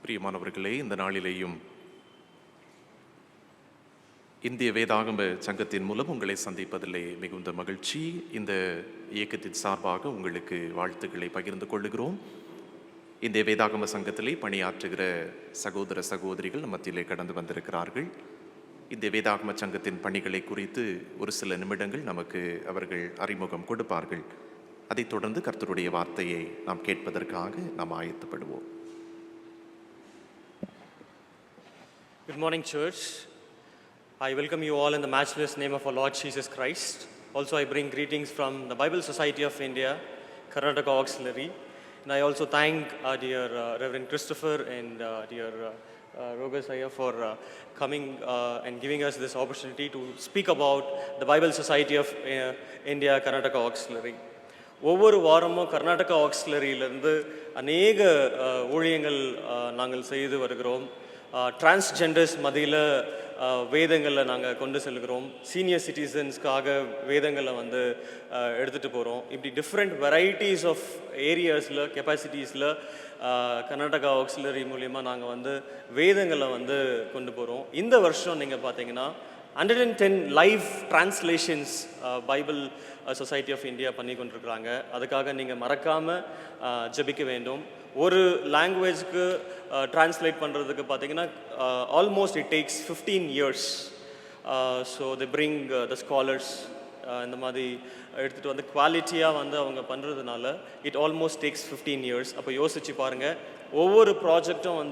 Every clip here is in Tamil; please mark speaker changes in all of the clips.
Speaker 1: பிரியமானவர்களே, இந்த நாளிலேயும் இந்திய வேதாகம சங்கத்தின் மூலம் உங்களை சந்திப்பதிலே மிகுந்த மகிழ்ச்சி. இந்த இயக்கத்தின் சார்பாக உங்களுக்கு வாழ்த்துக்களை பகிர்ந்து கொள்ளுகிறோம். இந்திய வேதாகம சங்கத்திலே பணியாற்றுகிற சகோதர சகோதரிகள் நம்ம மத்தியிலே கடந்து வந்திருக்கிறார்கள். இந்திய வேதாகம சங்கத்தின் பணிகளை குறித்து ஒரு சில நிமிடங்கள் நமக்கு அவர்கள் அறிமுகம் கொடுப்பார்கள். அதைத் தொடர்ந்து கர்த்தருடைய வார்த்தையை நாம் கேட்பதற்காக நாம் ஆயத்தப்படுவோம்.
Speaker 2: Good morning, church. I welcome you all in the matchless name of our Lord Jesus Christ. Also, I bring greetings from the Bible Society of India, Karnataka Auxiliary. And I also thank dear Reverend Christopher and dear Rogas Ayya for coming and giving us this opportunity to speak about the Bible Society of India, Karnataka Auxiliary. ஒவ்வொரு வாரமும் கர்நாடகா ஆக்ஸிலரியிலிருந்து அநேக ஊழியங்கள் நாங்கள் செய்து வருகிறோம். டிரான்ஸ்ஜெண்டர்ஸ் மத்தியில் வேதங்களில் நாங்கள் கொண்டு செல்கிறோம். சீனியர் சிட்டிசன்ஸ்க்காக வேதங்களை எடுத்துகிட்டு போகிறோம். இப்படி டிஃப்ரெண்ட் வெரைட்டிஸ் ஆஃப் ஏரியாஸில் கெப்பாசிட்டிஸில் கர்நாடகா ஆக்ஸிலரி மூலிமா நாங்கள் வேதங்களை கொண்டு போகிறோம். இந்த வருஷம் நீங்கள் பார்த்தீங்கன்னா 110 live translations Bible Society of India பண்ணி கொண்டிருக்கிறாங்க. அதுக்காக நீங்கள் மறக்காமல் ஜெபிக்க வேண்டும். ஒரு லாங்குவேஜ்க்கு டிரான்ஸ்லேட் பண்ணுறதுக்கு பார்த்தீங்கன்னா almost it takes 15 years. So the bring the scholars இந்த மாதிரி எடுத்துகிட்டு குவாலிட்டியாக அவங்க பண்ணுறதுனால இட் ஆல்மோஸ்ட் டேக்ஸ் 15 years. அப்போ யோசிச்சு பாருங்கள், ஒவ்வொரு ப்ராஜெக்டும்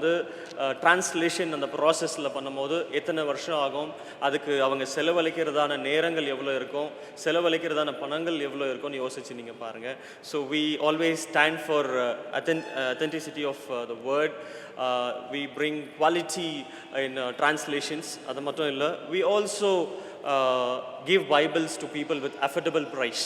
Speaker 2: டிரான்ஸ்லேஷன் அந்த ப்ராசஸில் பண்ணும்போது எத்தனை வருஷம் ஆகும், அதுக்கு அவங்க செலவழிக்கிறதான நேரங்கள் எவ்வளோ இருக்கும், செலவழிக்கிறதான பணங்கள் எவ்வளோ இருக்கும்னு யோசிச்சு நீங்கள் பாருங்கள். So we always stand for authenticity of the word. We bring quality in translations. அது மட்டும் இல்லை, we also give Bibles to people with affordable price.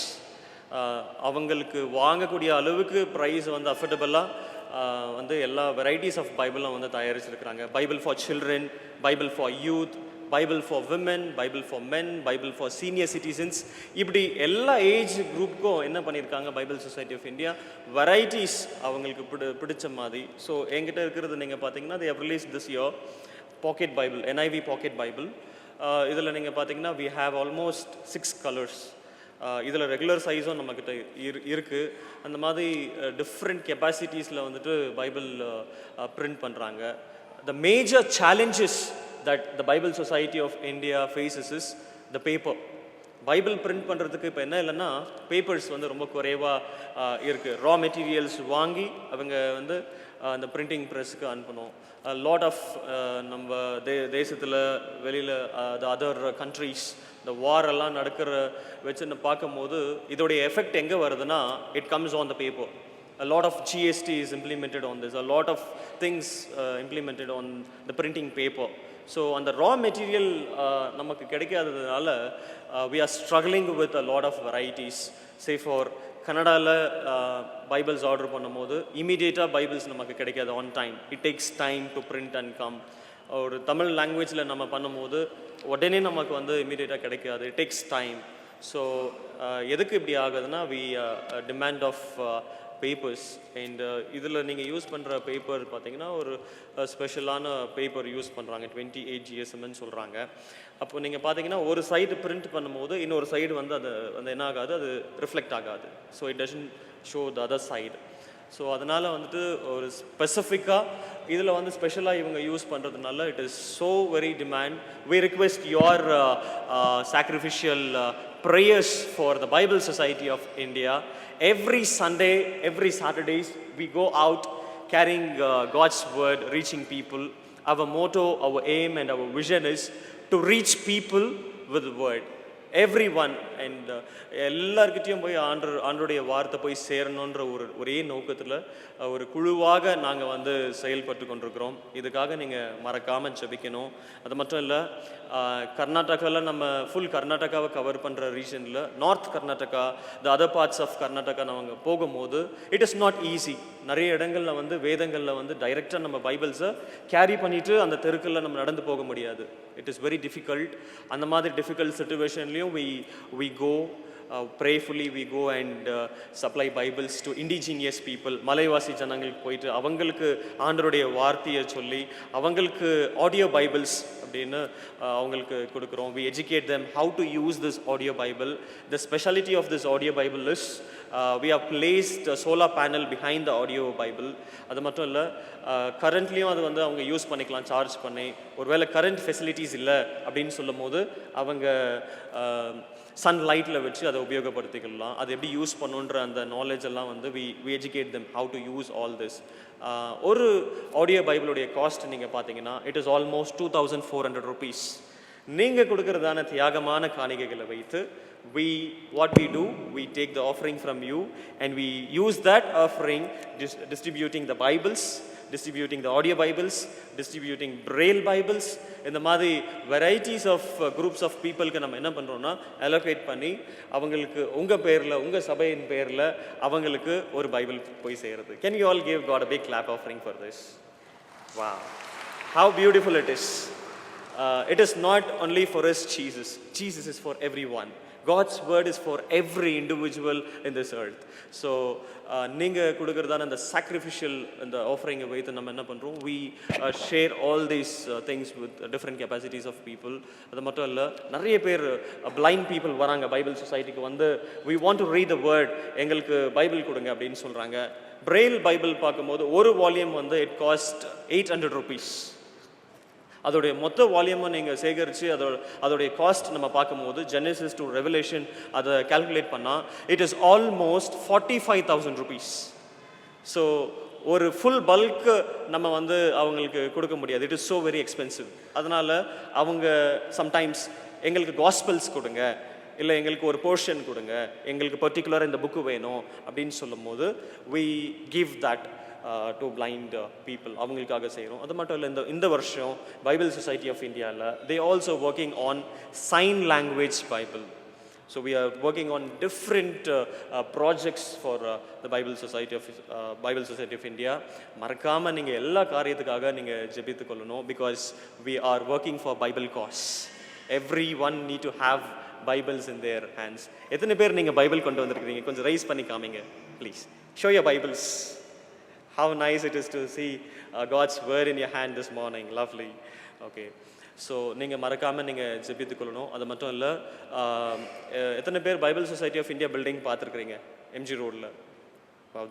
Speaker 2: அவங்களுக்கு வாங்கக்கூடிய அளவுக்கு ப்ரைஸ் அஃபோர்டபுளாக எல்லா வெரைட்டிஸ் ஆஃப் பைபிளும் தயாரிச்சிருக்கிறாங்க. Bible for children, Bible for youth, Bible for women, Bible for men, Bible for senior citizens. இப்படி எல்லா ஏஜ் குரூப்புக்கும் என்ன பண்ணியிருக்காங்க Bible Society of India, varieties அவங்களுக்கு பிடிச்ச மாதிரி. ஸோ என்கிட்ட இருக்கிறது நீங்கள் பார்த்தீங்கன்னா they have released this year pocket Bible, NIV pocket Bible. இதில் நீங்கள் பார்த்தீங்கன்னா we have almost 6 colors. இதில் ரெகுலர் சைஸும் நம்மக்கிட்ட இருக்குது. அந்த மாதிரி டிஃப்ரெண்ட் கெப்பாசிட்டிஸில் பைபிள் பிரிண்ட் பண்ணுறாங்க. The major challenges that the Bible Society of India faces is the paper. Bible print பண்ணுறதுக்கு இப்போ என்ன இல்லைன்னா பேப்பர்ஸ் ரொம்ப குறைவாக இருக்குது. ரா மெட்டீரியல்ஸ் வாங்கி அவங்க அந்த பிரிண்டிங் ப்ரெஸ்ஸுக்கு அனுப்பணும். லாட் ஆஃப் நம்ம தேசத்தில் வெளியில் த அதர் கண்ட்ரீஸ் இந்த வாரெல்லாம் நடக்கிற வச்சுன்னு பார்க்கும்போது இதோடைய எஃபெக்ட் எங்கே வருதுன்னா it comes on the paper. A lot of GST is implemented on this. A lot of things implemented on the printing paper. So அந்த ரா மெட்டீரியல் நமக்கு கிடைக்காததுனால we are struggling with a lot of varieties. Say for கன்னடாவில் பைபிள்ஸ் ஆர்டர் பண்ணும்போது இமீடியட்டாக பைபிள்ஸ் நமக்கு கிடைக்காது on time. It takes time to print and come. ஒரு தமிழ் லாங்குவேஜில் நம்ம பண்ணும்போது உடனே நமக்கு இமீடியட்டாக கிடைக்காது. It takes time. ஸோ எதுக்கு இப்படி ஆகுதுன்னா we demand of papers. And இதில் நீங்கள் யூஸ் பண்ணுற பேப்பர் பார்த்தீங்கன்னா ஒரு ஸ்பெஷலான பேப்பர் யூஸ் பண்ணுறாங்க, 28 GSMன்னு சொல்கிறாங்க. அப்போ நீங்கள் பார்த்தீங்கன்னா ஒரு சைடு பிரிண்ட் பண்ணும்போது இன்னொரு சைடு அது என்ன ஆகாது, அது ரிஃப்ளெக்ட் ஆகாது. So it doesn't show the other side. So அதனால் ஒரு ஸ்பெசிஃபிக்காக இதில் ஸ்பெஷலாக இவங்க யூஸ் பண்ணுறதுனால it is so very demand. We request your sacrificial prayers for the Bible Society of India. Every Sunday, every Saturdays, we go out carrying God's word, reaching people. Our motto, our aim and our vision is to reach people with the word. Everyone. And எல்லார்கிட்டையும் போய் ஆண்டருடைய வார்த்தை போய் சேரணுன்ற ஒரே நோக்கத்தில் ஒரு குழுவாக நாங்கள் செயல்பட்டு கொண்டிருக்கிறோம். இதுக்காக நீங்கள் மறக்காமல் ஜெபிக்கணும். அது மட்டும் இல்லை, கர்நாடகாவில் நம்ம ஃபுல் கர்நாடகாவை கவர் பண்ணுற ரீஜனில் north Karnataka, the other parts of Karnataka நாங்கள் போகும்போது இட் இஸ் நாட் ஈஸி. நிறைய இடங்களில் வேதங்களில் டைரெக்டாக நம்ம பைபிள்ஸை கேரி பண்ணிவிட்டு அந்த தெருக்களில் நம்ம நடந்து போக முடியாது. It is very difficult. அந்த மாதிரி difficult சுச்சுவேஷன்லேயும் we go prayerfully we go and supply Bibles to indigenous people, மலைவாசி ஜனங்களுக்கு போயிட்டு அவங்களுக்கு ஆண்டவருடைய வார்த்தையை சொல்லி அவங்களுக்கு ஆடியோ பைபிள்ஸ் அப்படின்னு அவங்களுக்கு கொடுக்குறோம். We educate them how to use this audio Bible. The speciality of this audio Bible is we have placed a solar panel behind the audio Bible. அது மட்டும் இல்லை, கரண்ட்லேயும் அது வந்து அவங்க யூஸ் பண்ணிக்கலாம் சார்ஜ் பண்ணி. ஒருவேளை கரண்ட் ஃபெசிலிட்டிஸ் இல்லை அப்படின்னு சொல்லும் போது அவங்க சன்லைட்டில் வச்சு அதை உபயோகப்படுத்திக்கலாம். அது எப்படி யூஸ் பண்ணுன்ற அந்த நாலேஜ் எல்லாம் வந்து we educate them how to use all this. ஒரு ஆடியோ பைபிளுடைய காஸ்ட் நீங்கள் பார்த்தீங்கன்னா இட் இஸ் ஆல்மோஸ்ட் 2400 rupees. நீங்கள் கொடுக்கறதான தியாகமான காணிக்கைகளை வைத்து what we do, we take the offering from you and we use that offering distributing the Bibles, distributing the audio Bibles, distributing Braille Bibles. இந்த மாதிரி varieties of groups of peopleக்கு நம்ம என்ன பண்ணுறோம்னா allocate பண்ணி அவங்களுக்கு உங்கள் பேரில் உங்கள் சபையின் பேரில் அவங்களுக்கு ஒரு பைபிள் போய் சேருது. Can you all give God a big clap offering for this? Wow, how beautiful it is. It is not only for us, Jesus is for everyone. God's word is for every individual in this earth. So நீங்கள் கொடுக்குறதான அந்த sacrificial அந்த ஆஃபரிங்கை வைத்து நம்ம என்ன பண்ணுறோம், we share all these things with different capacities of people. அது மட்டும் இல்லை, நிறைய பேர் blind people வராங்க பைபிள் சொசைட்டிக்கு வந்து we want to read the word, எங்களுக்கு பைபிள் கொடுங்க அப்படின்னு சொல்கிறாங்க. Braille பைபிள் பார்க்கும்போது ஒரு வால்யூம் வந்து it cost 800 rupees. அதோடைய மொத்த வால்யூமை நீங்கள் சேகரித்து அதோடைய காஸ்ட் நம்ம பார்க்கும்போது ஜெனசிஸ் டு ரெவலேஷன் அதை கால்குலேட் பண்ணால் it is almost 45,000 rupees. So ஒரு ஃபுல் பல்க்கு நம்ம வந்து அவங்களுக்கு கொடுக்க முடியாது. It is so very expensive. அதனால் அவங்க சம்டைம்ஸ் எங்களுக்கு காஸ்பல்ஸ் கொடுங்க, இல்லை எங்களுக்கு ஒரு போர்ஷன் கொடுங்க, எங்களுக்கு பர்டிகுலராக இந்த புக்கு வேணும் அப்படின்னு சொல்லும் போது we give that to blind people. அவங்களுக்காக செய்கிறோம். அது மட்டும் இல்லை, இந்த வருஷம் பைபிள் சொசைட்டி ஆஃப் இந்தியாவில் they also working on sign language Bible. So we are working on different projects for the Bible Society of India. மறக்காமல் நீங்கள் எல்லா காரியத்துக்காக நீங்கள் ஜெபித்து கொள்ளணும். Because we are working for Bible cause. Everyone need to have Bibles in their hands. எத்தனை பேர் நீங்கள் பைபிள் கொண்டு வந்திருக்கிறீங்க? கொஞ்சம் ரைஸ் பண்ணி காமிங்க please. Show your Bibles. How nice it is to see God's word in your hand this morning. Lovely. Okay. So நீங்கள் மறக்காமல் நீங்கள் ஜெபித்துக்கொள்ளணும். அது மட்டும் இல்லை, எத்தனை பேர் Bible Society of India building பார்த்துருக்குறீங்க எம்ஜி ரோடில்?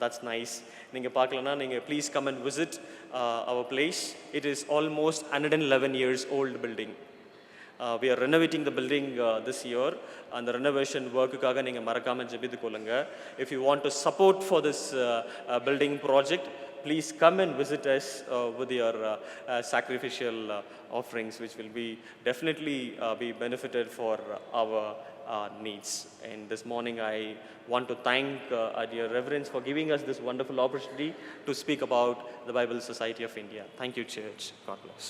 Speaker 2: that's nice. நீங்கள் பார்க்கலன்னா நீங்கள் please come and visit our place. It is almost 111 years old building. We are renovating the building this year. அந்த renovation workuக்காக நீங்கள் மறக்காமல் ஜெபித்துக்கொள்ளுங்க. If you want to support for this building project, please come and visit us with your sacrificial offerings, which will be definitely be benefited for our needs. And this morning I want to thank dear Reverends for giving us this wonderful opportunity to speak about the Bible Society of India. Thank you, Church. God bless.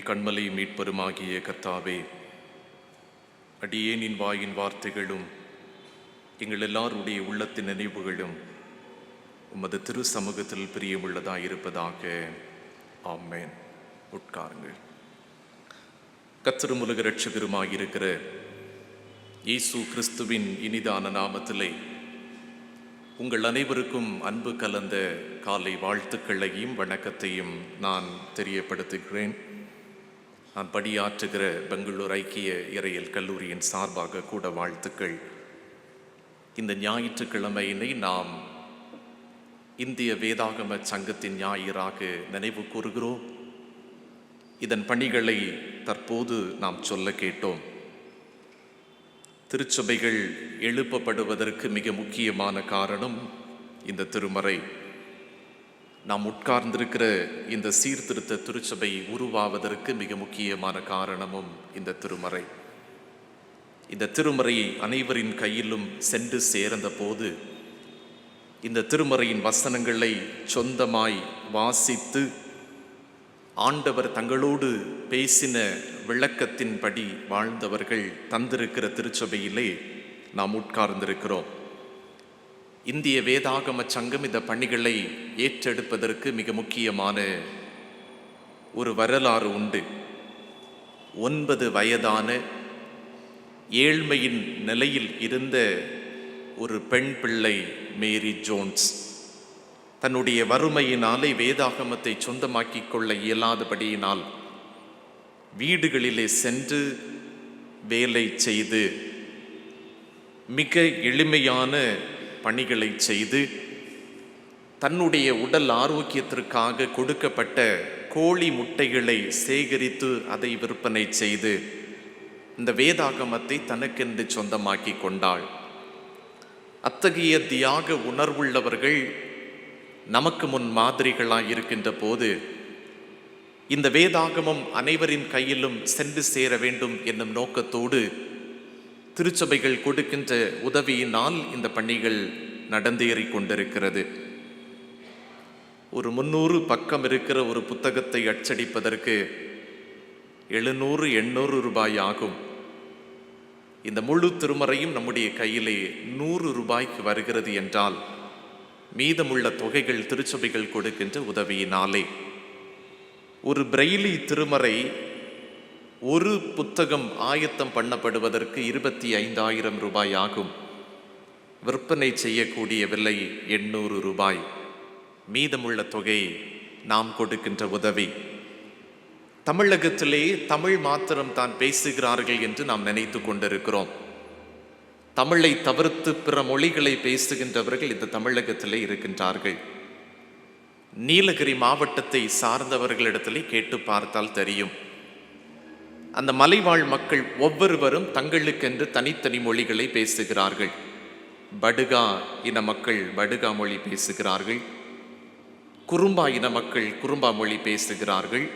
Speaker 1: கண்மலை மீட்பருமாகிய கர்த்தாவே, அடியேனின் வாயின் வார்த்தைகளும் எங்கள் எல்லாருடைய உள்ளத்தின் நினைவுகளும் உமது திரு சமூகத்தில் பிரியமுள்ளதாயிருப்பதாக. ஆமென். உட்காருங்கள். கர்த்தரும் உலக இரட்சகருமாயிருக்கிற இயேசு கிறிஸ்துவின் இனிதான நாமத்திலே உங்கள் அனைவருக்கும் அன்பு கலந்த காலை வாழ்த்துக்களையும் வணக்கத்தையும் நான் தெரியப்படுத்துகிறேன். நான் பணியாற்றுகிற பெங்களூர் ஐக்கிய இறையியல் கல்லூரியின் சார்பாக கூட வாழ்த்துக்கள். இந்த ஞாயிற்றுக்கிழமையினை நாம் இந்திய வேதாகம சங்கத்தின் ஞாயிறாக நினைவு கூறுகிறோம். இதன் பணிகளை தற்போது நாம் சொல்ல கேட்டோம். திருச்சபைகள் எழுப்பப்படுவதற்கு மிக முக்கியமான காரணம் இந்த திருமறை. நாம் உட்கார்ந்திருக்கிற இந்த சீர்திருத்த திருச்சபை உருவாவதற்கு மிக முக்கியமான காரணமும் இந்த திருமறை. இந்த திருமறை அனைவரின் கையிலும் சென்று சேர்ந்த போது இந்த திருமறையின் வசனங்களை சொந்தமாய் வாசித்து ஆண்டவர் தங்களோடு பேசின விளக்கத்தின்படி வாழ்ந்தவர்கள் தந்திருக்கிற திருச்சபையிலே நாம் உட்கார்ந்திருக்கிறோம். இந்திய வேதாகம சங்கம் இந்த பணிகளை ஏற்றெடுப்பதற்கு மிக முக்கியமான ஒரு வரலாறு உண்டு. 9 வயதான ஏழ்மையின் நிலையில் இருந்த ஒரு பெண் பிள்ளை மேரி ஜோன்ஸ் தன்னுடைய வறுமையினாலே வேதாகமத்தை சொந்தமாக்கிக் கொள்ள இயலாதபடியினால் வீடுகளிலே சென்று வேலை செய்து மிக எளிமையான பணிகளை செய்து தன்னுடைய உடல் ஆரோக்கியத்திற்காக கொடுக்கப்பட்ட கோழி முட்டைகளை சேகரித்து அதை விற்பனை செய்து இந்த வேதாகமத்தை தனக்கென்று சொந்தமாக்கி கொண்டாள். அத்தகைய தியாக உணர்வுள்ளவர்கள் நமக்கு முன் மாதிரிகளாய் இருக்கின்ற போது இந்த வேதாகமம் அனைவரின் கையிலும் சென்று சேர வேண்டும் என்னும் நோக்கத்தோடு திருச்சபைகள் கொடுக்கின்ற உதவியினால் இந்த பணிகள் நடந்தேறி கொண்டிருக்கிறது. ஒரு 300 பக்கம் இருக்கிற ஒரு புத்தகத்தை அச்சடிப்பதற்கு 700-800 ரூபாய் ஆகும். இந்த முழு திருமறையும் நம்முடைய கையிலே 100 ரூபாய்க்கு வருகிறது என்றால் மீதமுள்ள தொகைகள் திருச்சபைகள் கொடுக்கின்ற உதவியினாலே. ஒரு பிரெய்லி திருமறை ஒரு புத்தகம் ஆயத்தம் பண்ணப்படுவதற்கு 25,000 ரூபாய் ஆகும். விற்பனை செய்யக்கூடிய விலை 800 ரூபாய். மீதமுள்ள தொகை நாம் கொடுக்கின்ற உதவி. தமிழகத்திலே தமிழ் மாத்திரம் தான் பேசுகிறார்கள் என்று நாம் நினைத்து கொண்டிருக்கிறோம். தமிழை தவிர்த்து பிற மொழிகளை பேசுகின்றவர்கள் இந்த தமிழகத்திலே இருக்கின்றார்கள். நீலகிரி மாவட்டத்தை சார்ந்தவர்களிடத்திலே கேட்டு பார்த்தால் தெரியும். அந்த மலைவாழ் மக்கள் ஒவ்வொருவரும் தங்களுக்கென்று தனித்தனி மொழிகளை பேசுகிறார்கள். படுகா இன மக்கள் படுகா மொழி பேசுகிறார்கள். குறும்பா இன மக்கள் குறும்பா மொழி பேசுகிறார்கள்.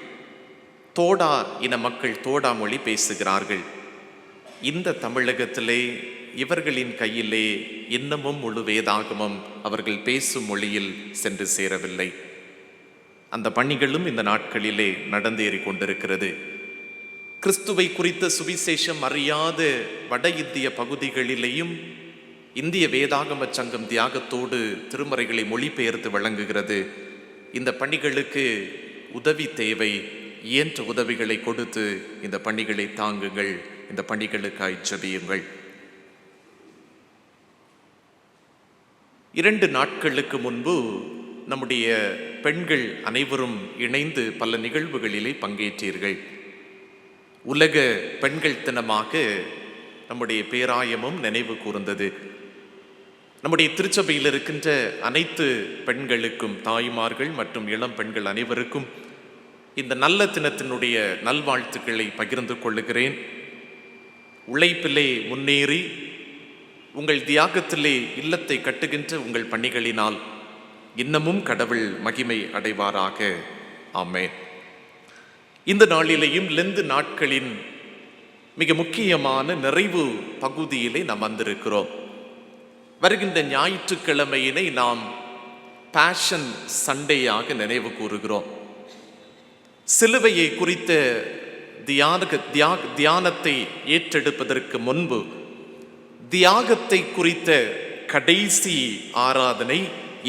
Speaker 1: தோடா இன மக்கள் தோடா மொழி பேசுகிறார்கள். இந்த தமிழகத்திலே இவர்களின் கையிலே இன்னமும் முழு வேதாகமம் அவர்கள் பேசும் மொழியில் சென்று சேரவில்லை. அந்த பணிகளும் இந்த நாட்களிலே நடந்தேறி கொண்டிருக்கிறது. கிறிஸ்துவை குறித்த சுவிசேஷம் அறியாத வட இந்திய பகுதிகளிலேயும் இந்திய வேதாகம சங்கம் தியாகத்தோடு திருமறைகளை மொழிபெயர்த்து வழங்குகிறது. இந்த பணிகளுக்கு உதவி தேவை. இயன்ற உதவிகளை கொடுத்து இந்த பணிகளை தாங்குங்கள். இந்த பணிகளுக்காய் ஜெபியுங்கள். 2 நாட்களுக்கு முன்பு நம்முடைய பெண்கள் அனைவரும் இணைந்து பல நிகழ்வுகளிலே பங்கேற்றீர்கள். உலக பெண்கள் தினமாக நம்முடைய பேராயமும் நினைவு கூர்ந்தது. நம்முடைய திருச்சபையில் இருக்கின்ற அனைத்து பெண்களுக்கும், தாய்மார்கள் மற்றும் இளம் பெண்கள் அனைவருக்கும் இந்த நல்ல தினத்தினுடைய நல்வாழ்த்துக்களை பகிர்ந்து கொள்ளுகிறேன். உழைப்பிலே முன்னேறி உங்கள் தியாகத்திலே இல்லத்தை கட்டுகின்ற உங்கள் பணிகளினால் இன்னமும் கடவுள் மகிமை அடைவாராக. ஆமென். இந்த நாளிலேயும் லெந்து நாட்களின் மிக முக்கியமான நிறைவு பகுதியிலே நாம் வந்திருக்கிறோம். வருகின்ற ஞாயிற்றுக்கிழமையினை நாம் பேஷன் சண்டேயாக நினைவு கூறுகிறோம். சிலுவையை குறித்த தியானத்தை ஏற்றெடுப்பதற்கு முன்பு தியாகத்தை குறித்த கடைசி ஆராதனை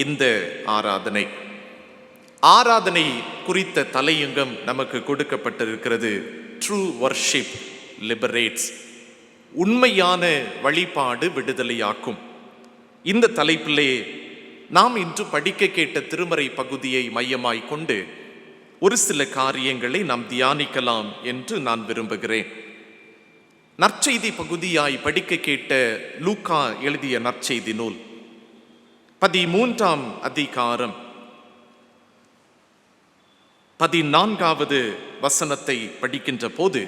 Speaker 1: இந்த ஆராதனை. ஆராதனை குறித்த தலையங்கம் நமக்கு கொடுக்கப்பட்டிருக்கிறது. True worship liberates. உண்மையான வழிபாடு விடுதலையாக்கும். இந்த தலைப்பிலே நாம் இன்று படிக்க கேட்ட திருமறை பகுதியை மையமாய் கொண்டு ஒரு சில காரியங்களை நாம் தியானிக்கலாம் என்று நான் விரும்புகிறேன். நற்செய்தி பகுதியாய் படிக்க கேட்ட லூக்கா எழுதிய நற்செய்தி நூல் 13ஆம் அதிகாரம் 14வது வசனத்தை படிக்கின்ற போது,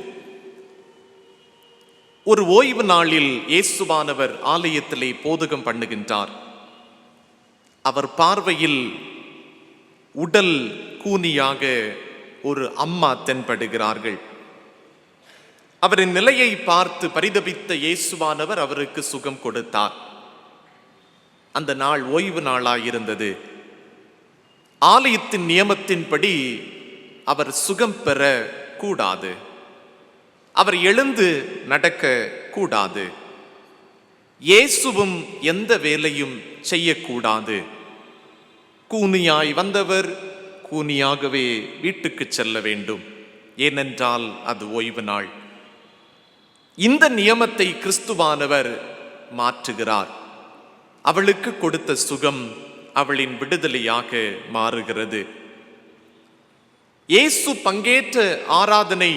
Speaker 1: ஒரு ஓய்வு நாளில் இயேசுவானவர் ஆலயத்திலே போதகம் பண்ணுகின்றார். அவர் பார்வையில் உடல் கூனியாக ஒரு அம்மா தென்படுகிறார்கள். அவரின் நிலையை பார்த்து பரிதபித்த இயேசுவானவர் அவருக்கு சுகம் கொடுத்தார். அந்த நாள் ஓய்வு நாளாயிருந்தது. ஆலயத்தின் நியமத்தின்படி அவர் சுகம் பெற கூடாது. அவர் எழுந்து நடக்க கூடாது. இயேசுவும் எந்த வேலையும் செய்யக்கூடாது. கூனியாய் வந்தவர் கூனியாகவே வீட்டுக்கு செல்ல வேண்டும். ஏனென்றால் அது ஓய்வு நாள். இந்த நியமத்தை கிறிஸ்துவானவர் மாற்றுகிறார். அவளுக்கு கொடுத்த சுகம் அவளின் விடுதலையாக மாறுகிறது. இயேசு பங்கேற்ற ஆராதனை,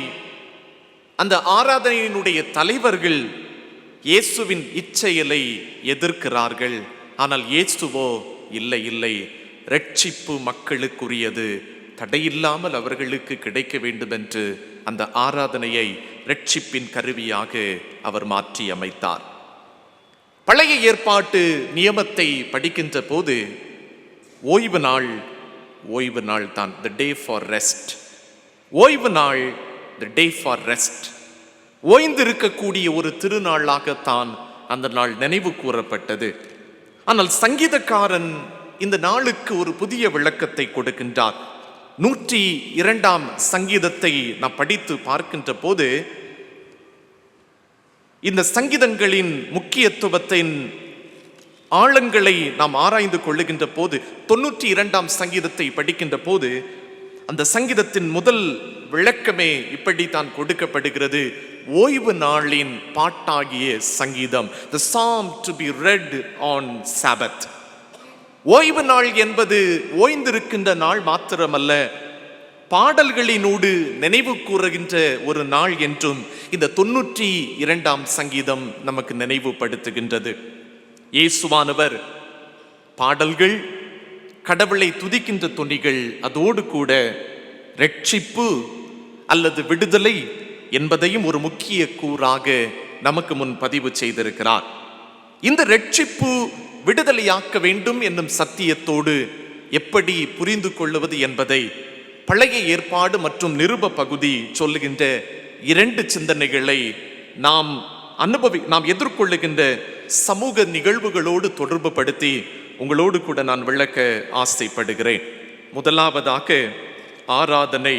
Speaker 1: அந்த ஆராதனையினுடைய தலைவர்கள் இயேசுவின் இச்செயலை எதிர்க்கிறார்கள். ஆனால் இயேசுவோ இல்லை இல்லை, ரட்சிப்பு மக்களுக்குரியது, தடையில்லாமல் அவர்களுக்கு கிடைக்க வேண்டும் என்று அந்த ஆராதனையை ரட்சிப்பின் கருவியாக அவர் மாற்றி அமைத்தார். பழைய ஏற்பாட்டு நியமத்தை படிக்கின்ற போது ஓய்வு நாள் தான், the day for rest. ஓய்வு நாள், the day for rest. ஓய்ந்திருக்கக்கூடிய ஒரு திருநாளாகத்தான் அந்த நாள் நினைவு கூறப்பட்டது. ஆனால் சங்கீதக்காரன் இந்த நாளுக்கு ஒரு புதிய விளக்கத்தை கொடுக்கின்றார். 102ஆம் சங்கீதத்தை நாம் படித்து பார்க்கின்ற போது, இந்த சங்கீதங்களின் முக்கியத்துவத்தின் ஆழங்களை நாம் ஆராய்ந்து கொள்ளுகின்ற போது, 92ஆம் சங்கீதத்தை படிக்கின்ற போது அந்த சங்கீதத்தின் முதல் விளக்கமே இப்படித்தான் கொடுக்கப்படுகிறது. ஓய்வு நாளின் பாட்டாகிய சங்கீதம், the psalm to be read on Sabbath. ஓய்வு நாள் என்பது ஓய்ந்திருக்கின்ற நாள் மாத்திரமல்ல, பாடல்களினோடு நினைவு கூறுகின்ற ஒரு நாள் என்றும் இந்த 92ஆம் சங்கீதம் நமக்கு நினைவுபடுத்துகின்றது. இயேசுவானவர் பாடல்கள், கடவுளை துதிக்கின்ற தொனிகள், அதோடு கூட ரட்சிப்பு அல்லது விடுதலை என்பதையும் ஒரு முக்கிய கூறாக நமக்கு முன் பதிவு செய்திருக்கிறார். இந்த ரட்சிப்பு விடுதலையாக்க வேண்டும் என்னும் சத்தியத்தோடு எப்படி புரிந்து கொள்வது என்பதை பழைய ஏற்பாடு மற்றும் நிருப பகுதி சொல்லுகின்ற 2 சிந்தனைகளை நாம் எதிர்கொள்ளுகின்ற சமூக நிகழ்வுகளோடு தொடர்பு படுத்தி உங்களோடு கூட நான் விளக்க ஆசைப்படுகிறேன். முதலாவதாக, ஆராதனை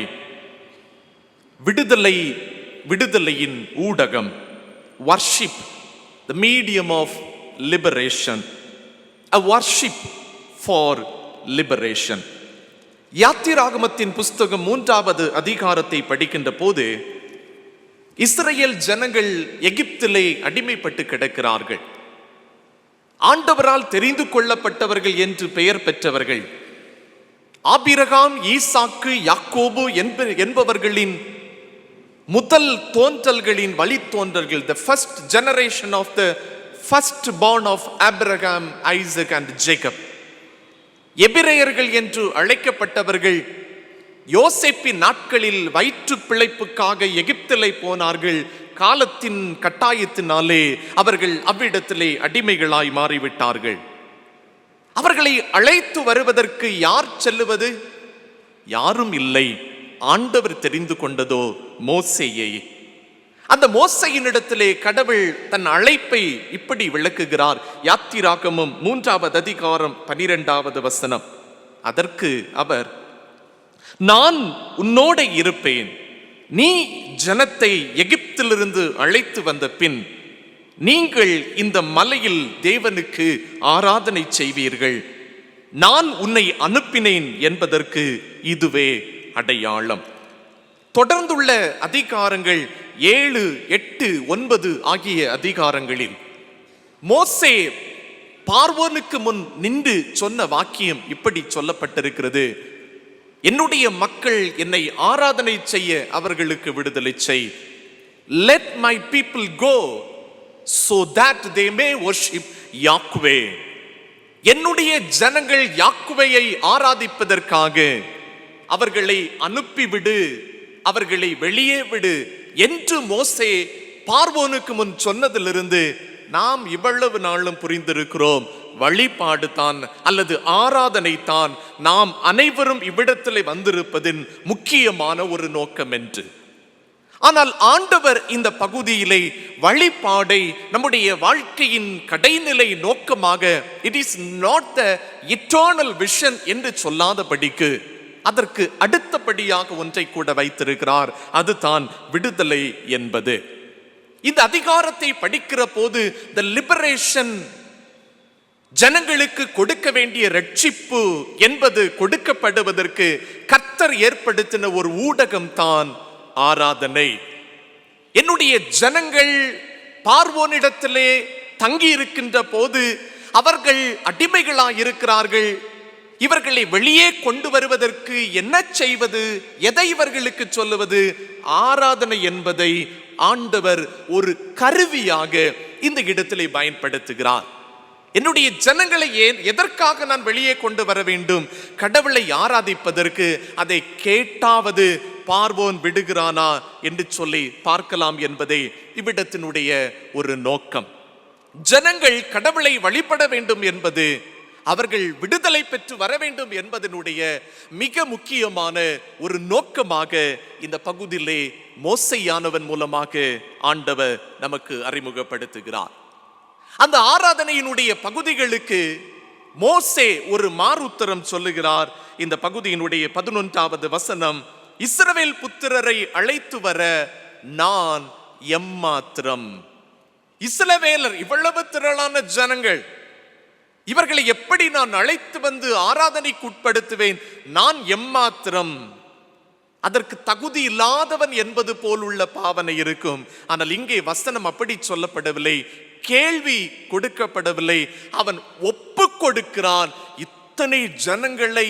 Speaker 1: விடுதலையின் ஊடகம். Worship, the medium of liberation. A worship for liberation. யாத்திராகமத்தின் புஸ்தகம் 3வது அதிகாரத்தை படிக்கின்ற போது, இஸ்ரேல் ஜனங்கள் எகிப்திலே அடிமைப்பட்டு கிடக்கிறார்கள். ஆண்டவரால் தெரிந்து கொள்ளப்பட்டவர்கள் என்று பெயர் பெற்றவர்கள், ஆபிரகாம், ஈசாக்கு, யாக்கோபு என்பவர்களின் முதல் தோன்றல்களின் வழித்தோன்றல்கள், the first generation of the first born of Abraham, Isaac and Jacob. எபிரேயர்கள் என்று அழைக்கப்பட்டவர்கள் யோசேப்பின் நாட்களில் வயிற்று பிழைப்புக்காக எகிப்திலே போனார்கள். காலத்தின் கட்டாயத்தினாலே அவர்கள் அவ்விடத்திலே அடிமைகளாய் மாறிவிட்டார்கள். அவர்களை அழைத்து வருவதற்கு யார் செல்லுவது? யாரும் இல்லை. ஆண்டவர் தெரிந்து கொண்டதோ மோசேயை. அந்த மோசேயினிடத்திலே கடவுள் தன் அழைப்பை இப்படி விளக்குகிறார். யாத்திராகமம் 3வது அதிகாரம் 12வது வசனம். அதற்கு அவர், நான் உன்னோட இருப்பேன், நீ ஜனத்தை எகிப்திலிருந்து அழைத்து வந்த பின் நீங்கள் இந்த மலையில் தேவனுக்கு ஆராதனை செய்வீர்கள், நான் உன்னை அனுப்பினேன் என்பதற்கு இதுவே அடையாளம். தொடர்ந்துள்ள அதிகாரங்கள் 7, 8, 9 ஆகிய அதிகாரங்களில் மோசே பார்வோனுக்கு முன் நின்று சொன்ன வாக்கியம் இப்படி சொல்லப்பட்டிருக்கிறது: என்னுடைய மக்கள் என்னை ஆராதனை செய்ய அவர்களுக்கு விடுதலை செய். Let my people go so that they may worship Yahweh. என்னுடைய ஜனங்கள் யாக்குவேயை ஆராதிப்பதற்காக அவர்களை அனுப்பிவிடு, அவர்களை வெளியே விடு என்று மோசே பார்வோனுக்கு முன் சொன்னதிலிருந்து நாம் இவ்வளவு நாளும் புரிந்திருக்கிறோம், வழிபாடு தான் அல்லது ஆராதனை தான் நாம் அனைவரும் இவ்விடத்திலே வந்திருப்பதின் முக்கியமான ஒரு நோக்கம் என்று. ஆனால் ஆண்டவர் இந்த பகுதியிலே வழிபாடை நம்முடைய வாழ்க்கையின் கடைநிலை நோக்கமாக, it is not the eternal vision என்று சொல்லாதபடிக்கு அதற்கு அடுத்தபடியாக ஒன்றை கூட வைத்திருக்கிறார், அதுதான் விடுதலை என்பது. இந்த அதிகாரத்தை படிக்கிற போது த லிபரேஷன், ஜனங்களுக்கு கொடுக்க வேண்டிய ரட்சிப்பு என்பது கொடுக்கப்படுவதற்கு கர்த்தர் ஏற்படுத்தின ஒரு ஊடகம் தான் ஆராதனை. என்னுடைய ஜனங்கள் பார்வோனிடத்திலே தங்கி இருக்கின்ற போது அவர்கள் அடிமைகளாயிருக்கிறார்கள். இவர்களை வெளியே கொண்டு வருவதற்கு என்ன செய்வது, எதை இவர்களுக்கு சொல்லுவது? ஆராதனை என்பதை ஆண்டவர் ஒரு கருவியாக இந்த இடத்திலே பயன்படுத்துகிறார். என்னுடைய ஜனங்களை எதற்காக நான் வெளியே கொண்டு வர வேண்டும்? கடவுளை ஆராதிப்பதற்கு. அதை கேட்டாவது பார்வோன் விடுகிறானா என்று சொல்லி பார்க்கலாம் என்பதே இவ்விடத்தினுடைய ஒரு நோக்கம். ஜனங்கள் கடவுளை வழிபட வேண்டும் என்பது, அவர்கள் விடுதலை பெற்று வர வேண்டும் என்பதனுடைய மிக முக்கியமான ஒரு நோக்கமாக இந்த பகுதியிலே மோசேயானவன் மூலமாக ஆண்டவர் நமக்கு அறிமுகப்படுத்துகிறார். அந்த ஆராதனையினுடைய பகுதிகளுக்கு மோசே ஒரு மாறுத்தரம் சொல்லுகிறார். இந்த பகுதியினுடைய 11வது வசனம்: இஸ்ரவேல் புத்திரரை அழைத்து வர நான் எம்மாத்திரம். இஸ்ரவேலர் இவ்வளவு திரளான ஜனங்கள், இவர்களை எப்படி நான் அழைத்து வந்து ஆராதனைக்கு உட்படுத்துவேன்? நான் எம்மாத்திரம். அதற்கு தகுதி இல்லாதவன் என்பது போலுள்ள பாவனை இருக்கும். ஆனால் இங்கே வசனம் அப்படி சொல்லப்படவில்லை, கேள்வி கொடுக்கப்படவில்லை. அவன் ஒப்பு கொடுக்கிறான். இத்தனை ஜனங்களை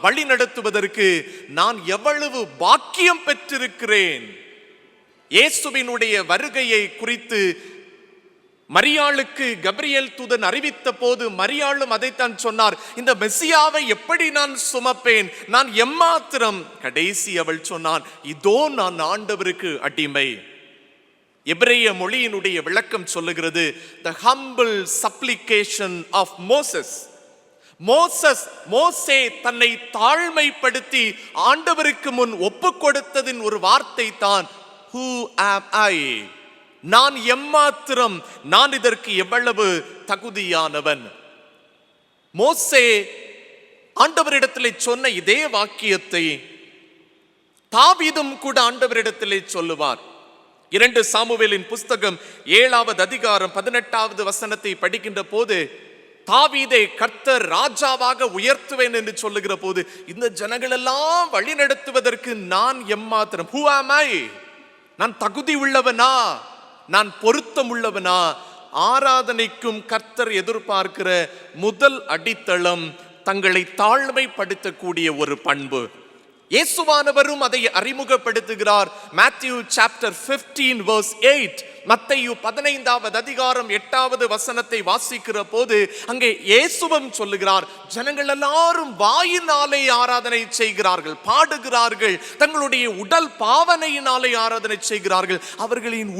Speaker 1: வழி நடத்துவதற்கு நான் எவ்வளவு பாக்கியம் பெற்றிருக்கிறேன். இயேசுவினுடைய வருகையை குறித்து மரியாளுக்கு கபிரியேல் தூதன் அறிவித்த போது மரியாளும் அதைத்தான் சொன்னார், இந்த மெசியாவை எப்படி நான் சுமப்பேன்? நான் எம்மாத்திரம். கடைசி அவள் சொன்னான், இதோ நான் ஆண்டவருக்கு அடிமை. எபிரேய மொழியினுடைய விளக்கம் சொல்லுகிறது, the humble supplication of Moses. மோசே தன்னை தாழ்மைப்படுத்தி ஆண்டவருக்கு முன் ஒப்பு கொடுத்ததின் ஒரு வார்த்தை தான் who am I? நான் எம்மாத்திரம், நான் இதற்கு எவ்வளவு தகுதியானவன். மோசே ஆண்டவரிடத்திலே சொன்ன இதே வாக்கியத்தை தாவீதும் கூட ஆண்டவரிடத்திலே சொல்லுவார். 2 சாமுவேலின் புஸ்தகம் 7வது அதிகாரம் 18வது வசனத்தை படிக்கின்ற போது, தாவீதை கர்த்தர் ராஜாவாக உயர்த்துவேன் என்று சொல்லுகிற போது, இந்த ஜனங்கள் எல்லாம் வழி நடத்துவதற்கு நான் எம்மாத்திரம். Who am I? நான் தகுதி உள்ளவனா? நான் பொருத்தம் உள்ளவனா? ஆராதனைக்கும் கர்த்தர் எதிர்பார்க்கிற முதல் அடித்தளம் தங்களை தாழ்மைப்படுத்தக்கூடிய ஒரு பண்பு. இயேசுவானவரும் அதை அறிமுகப்படுத்துகிறார். Matthew chapter 15 verse 8, மத்தேயு 15வது அதிகாரம் 8வது வசனத்தை வாசிக்கிற போது அங்கே இயேசுவும் சொல்லுகிறார், ஜனங்கள் எல்லாரும் வாயினாலே ஆராதனை செய்கிறார்கள், பாடுகிறார்கள், தங்களுடைய உடல் பாவனையினாலே ஆராதனை செய்கிறார்கள். அவர்களின்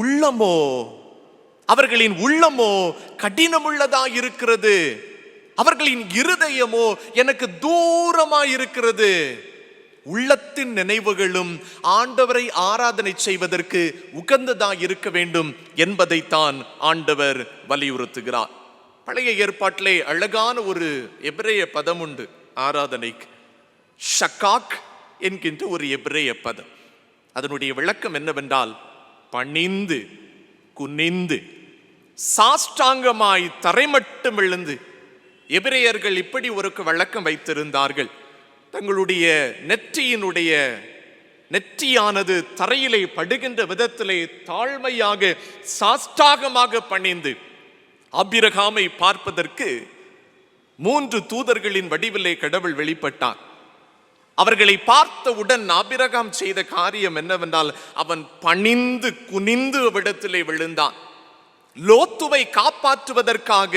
Speaker 1: உள்ளமோ கடினமுள்ளதா இருக்கிறது, அவர்களின் இருதயமோ எனக்கு தூரமா இருக்கிறது. உள்ளத்தின் நினைவுகளும் ஆண்டவரை ஆராதனை செய்வதற்கு உகந்ததா இருக்க வேண்டும் என்பதைத்தான் ஆண்டவர் வலியுறுத்துகிறார். பழைய ஏற்பாட்டிலே அழகான ஒரு எபிரேய பதம் உண்டு ஆராதனைக்கு, ஷகாக் என்கின்ற ஒரு எபிரேய பதம். அதனுடைய விளக்கம் என்னவென்றால், பணிந்து குனிந்து சாஷ்டாங்கமாய் தரைமட்டம் விழுந்து எபிரேயர்கள் இப்படி ஒரு வழக்கம் வைத்திருந்தார்கள். தங்களுடைய நெற்றியானது தரையிலே படுகின்ற விதத்திலே தாழ்மையாக சாஷ்டாகமாக பணிந்து ஆபிரகாமை பார்ப்பதற்கு 3 தூதர்களின் வடிவிலே கடவுள் வெளிப்பட்டார். அவர்களை பார்த்தவுடன் ஆபிரகாம் செய்த காரியம் என்னவென்றால், அவன் பணிந்து குனிந்து அவ்விடத்திலே விழுந்தான். லோத்துவை காப்பாற்றுவதற்காக,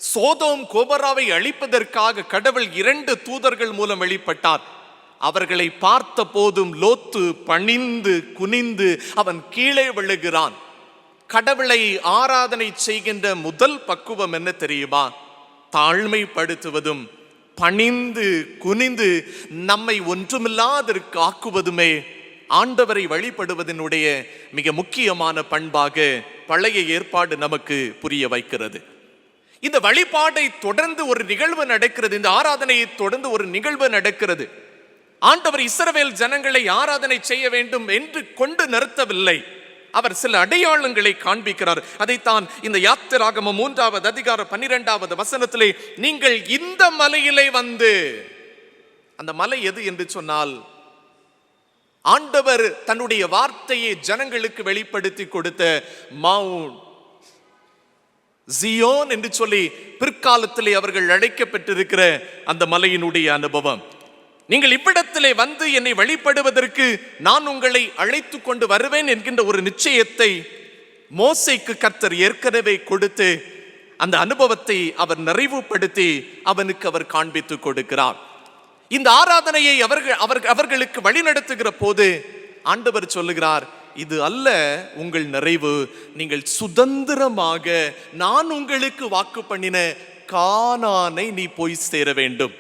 Speaker 1: சோதோம் கோபராவை அழிப்பதற்காக கடவுள் 2 தூதர்கள் மூலம் வெளிப்பட்டார். அவர்களை பார்த்த போதும் லோத்து பணிந்து குனிந்து அவன் கீழே விழுகிறான். கடவுளை ஆராதனை செய்கின்ற முதல் பக்குவம் என்ன தெரியுமா? தாழ்மைப்படுத்துவதும் பணிந்து குனிந்து நம்மை ஒன்றுமில்லாதற்கு ஆக்குவதுமே ஆண்டவரை வழிபடுவதனுடைய மிக முக்கியமான பண்பாக பழைய ஏற்பாடு நமக்கு புரிய வைக்கிறது. இந்த வழிபாடை தொடர்ந்து ஒரு நிகழ்வு நடக்கிறது. இந்த ஆராதனையை தொடர்ந்து ஒரு நிகழ்வு நடக்கிறது. ஆண்டவர் இஸ்ரவேல் ஜனங்களை ஆராதனை செய்ய வேண்டும் என்று கொண்டு நிறுத்தவில்லை. அவர் சில அடையாளங்களை காண்பிக்கிறார். அதைத்தான் இந்த யாத்திராகமம் 3வது அதிகாரம் 12வது வசனத்திலே, நீங்கள் இந்த மலையிலே வந்து, அந்த மலை எது என்று சொன்னால், ஆண்டவர் தன்னுடைய வார்த்தையை ஜனங்களுக்கு வெளிப்படுத்தி கொடுத்த மவுண்ட் ஜியோன் என்று சொல்லி பிற்காலத்திலே அவர்கள் அழைக்கப்பட்டிருக்கிற அந்த மலையினுடைய அனுபவம். நீங்கள் இவ்விடத்திலே வந்து என்னை வழிபடுவதற்கு நான் உங்களை அழைத்து கொண்டு வருவேன் என்கின்ற ஒரு நிச்சயத்தை மோசேக்கு கர்த்தர் ஏற்கனவே கொடுத்து அந்த அனுபவத்தை அவர் நிறைவுபடுத்தி அவனுக்கு அவர் காண்பித்து கொடுக்கிறார். இந்த ஆராதனையை அவர்களுக்கு வழிநடத்துகிற போது ஆண்டவர் சொல்லுகிறார், இது அல்ல உங்கள் நிறைவு, நீங்கள் சுதந்திரமாக நான் உங்களுக்கு வாக்கு பண்ணின கானானை நீ போய் சேர வேண்டும்.